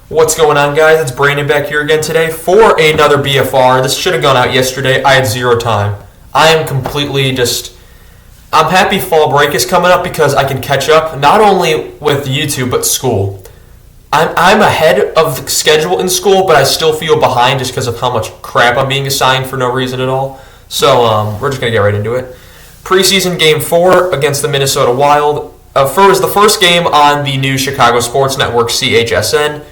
What's going on, guys? It's Brandon back here again today for another BFR. This should have gone out yesterday. I had zero time. I am completely I'm happy fall break is coming up because I can catch up not only with YouTube but school. I'm ahead of the schedule in school, but I still feel behind just because of how much crap I'm being assigned for no reason at all. So we're just going to get right into it. Preseason Game 4 against the Minnesota Wild. Was the first game on the new Chicago Sports Network, CHSN.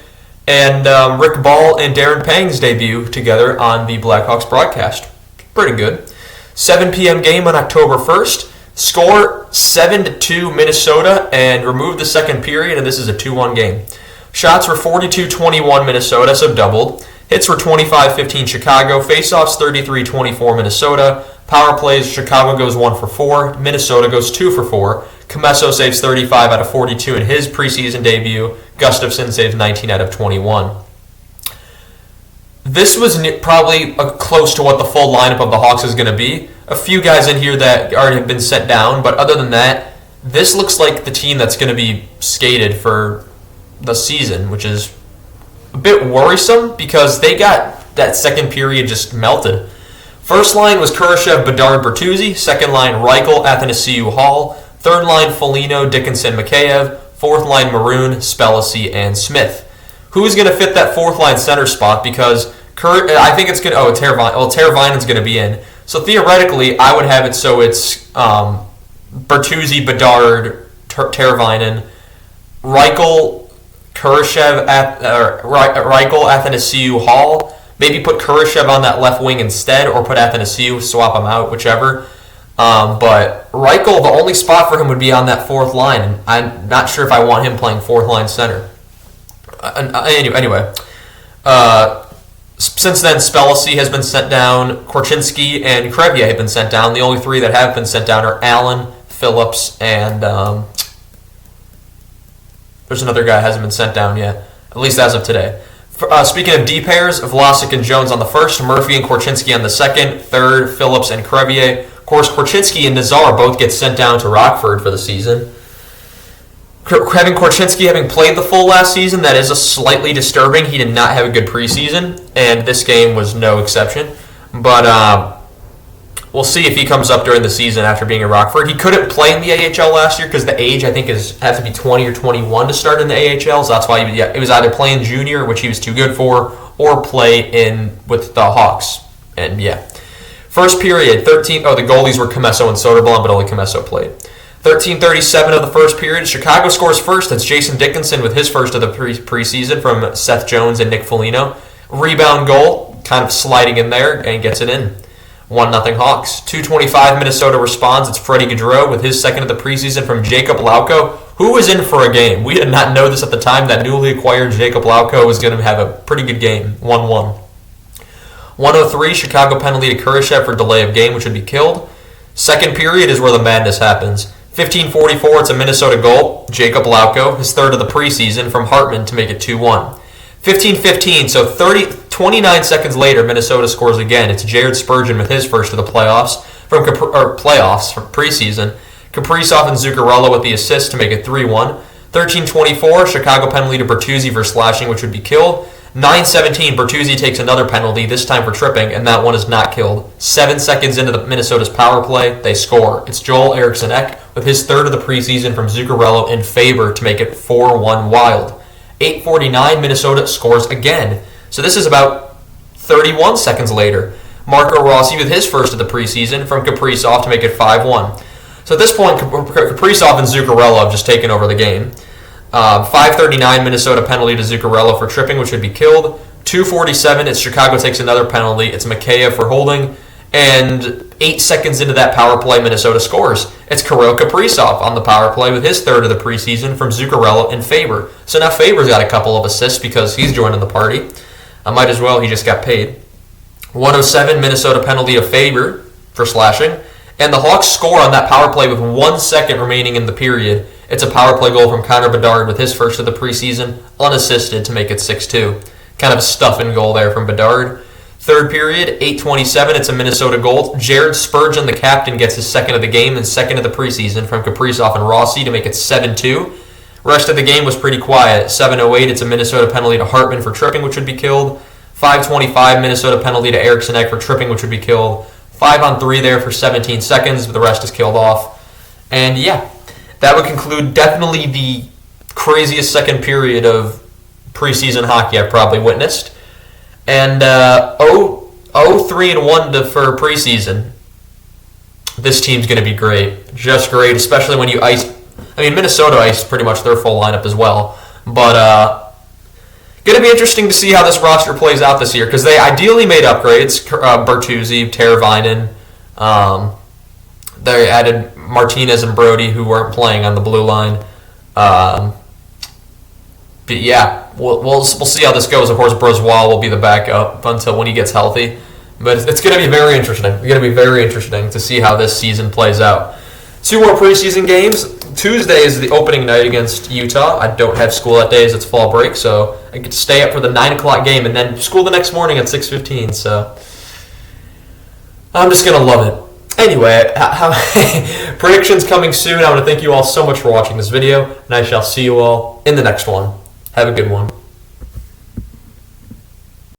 And Rick Ball and Darren Pang's debut together on the Blackhawks broadcast. Pretty good. 7 p.m. game on October 1st. Score 7-2 Minnesota and removed the second period, and this is a 2-1 game. Shots were 42-21 Minnesota, so doubled. Hits were 25-15 Chicago. Faceoffs 33-24 Minnesota. Power plays, Chicago goes 1 for 4. Minnesota goes 2 for 4. Comesso saves 35 out of 42 in his preseason debut. Gustafsson saves 19 out of 21. This was probably close to what the full lineup of the Hawks is going to be. A few guys in here that already have been sent down, but other than that, this looks like the team that's going to be skated for the season, which is a bit worrisome because they got that second period just melted. First line was Kurashev, Bedard, Bertuzzi. Second line, Reichel, Athanasiou, Hall. Third line, Foligno, Dickinson, Mikheyev. Fourth line, Maroon, Spellacy, and Smith. Who's going to fit that fourth line center spot? Because I think it's going to... Teravainen's going to be in. So theoretically, I would have it so it's Bertuzzi, Bedard, Teravainen, Reichel, Kurashev, Reichel, Athanasiou, Hall. Maybe put Kurashev on that left wing instead, or put Athanasiou, swap him out, whichever. But Reichel, the only spot for him would be on that fourth line, and I'm not sure if I want him playing fourth line center. Anyway, since then, Spellacy has been sent down, Korchinski and Crevier have been sent down. The only three that have been sent down are Allen, Phillips, and there's another guy who hasn't been sent down yet, at least as of today. Speaking of D pairs, Vlasic and Jones on the first, Murphy and Korchinski on the second, third, Phillips and Crevier. Of course, Korchinski and Nazar both get sent down to Rockford for the season. Having Korchinski having played the full last season, that is slightly disturbing. He did not have a good preseason, and this game was no exception. But we'll see if he comes up during the season after being at Rockford. He couldn't play in the AHL last year because the age, I think, has to be 20 or 21 to start in the AHL. So that's why he was either playing junior, which he was too good for, or play in with the Hawks. And yeah. First period, the goalies were Comesso and Soderblom, but only Comesso played. 13:37 of the first period. Chicago scores first. That's Jason Dickinson with his first of the preseason from Seth Jones and Nick Foligno. Rebound goal, kind of sliding in there, and gets it in. 1-0 Hawks. 2:25 Minnesota responds. It's Freddie Gaudreau with his second of the preseason from Jacob Lauko, who was in for a game. We did not know this at the time that newly acquired Jacob Lauko was going to have a pretty good game. 1-1. 1:03 Chicago penalty to Kurashev for delay of game, which would be killed. Second period is where the madness happens. 15:44, it's a Minnesota goal. Jacob Lauko, his third of the preseason from Hartman to make it 2-1. 15:15, so 29 seconds later, Minnesota scores again. It's Jared Spurgeon with his first of the playoffs from preseason. Kaprizov and Zuccarello with the assist to make it 3-1. 13:24, Chicago penalty to Bertuzzi for slashing, which would be killed. 9:17, Bertuzzi takes another penalty, this time for tripping, and that one is not killed. 7 seconds into the Minnesota's power play, they score. It's Joel Eriksson-Ek with his third of the preseason from Zuccarello in favor to make it 4-1 Wild. 8:49, Minnesota scores again. So this is about 31 seconds later. Marco Rossi with his first of the preseason from Kaprizov to make it 5-1. So at this point, Kaprizov and Zuccarello have just taken over the game. 5:39 Minnesota penalty to Zuccarello for tripping, which would be killed. 2:47, it's Chicago takes another penalty. It's Mikheyev for holding. And 8 seconds into that power play, Minnesota scores. It's Kirill Kaprizov on the power play with his third of the preseason from Zuccarello in favor. So now Faber's got a couple of assists because he's joining the party. I might as well, he just got paid. 1:07, Minnesota penalty of Faber for slashing. And the Hawks score on that power play with 1 second remaining in the period. It's a power play goal from Connor Bedard with his first of the preseason, unassisted to make it 6-2. Kind of a stuffing goal there from Bedard. Third period, 8:27, it's a Minnesota goal. Jared Spurgeon, the captain, gets his second of the game and second of the preseason from Kaprizov and Rossi to make it 7-2. Rest of the game was pretty quiet. 7:08, it's a Minnesota penalty to Hartman for tripping, which would be killed. 5:25, Minnesota penalty to Eriksson Ek for tripping, which would be killed. 5-on-3 there for 17 seconds, but the rest is killed off. And yeah, that would conclude definitely the craziest second period of preseason hockey I've probably witnessed. And 0-3-1 for preseason. This team's going to be great. Just great, especially when you ice. I mean, Minnesota iced pretty much their full lineup as well. But going to be interesting to see how this roster plays out this year, because they ideally made upgrades. Bertuzzi, Teravainen. They added Martinez and Brody, who weren't playing on the blue line. But yeah, we'll see how this goes. Of course, Brossois will be the backup until when he gets healthy. But it's going to be very interesting. It's going to be very interesting to see how this season plays out. 2 more preseason games. Tuesday is the opening night against Utah. I don't have school that day as it's fall break, so I get to stay up for the 9 o'clock game and then school the next morning at 6:15. So I'm just going to love it. Anyway, predictions coming soon. I want to thank you all so much for watching this video, and I shall see you all in the next one. Have a good one.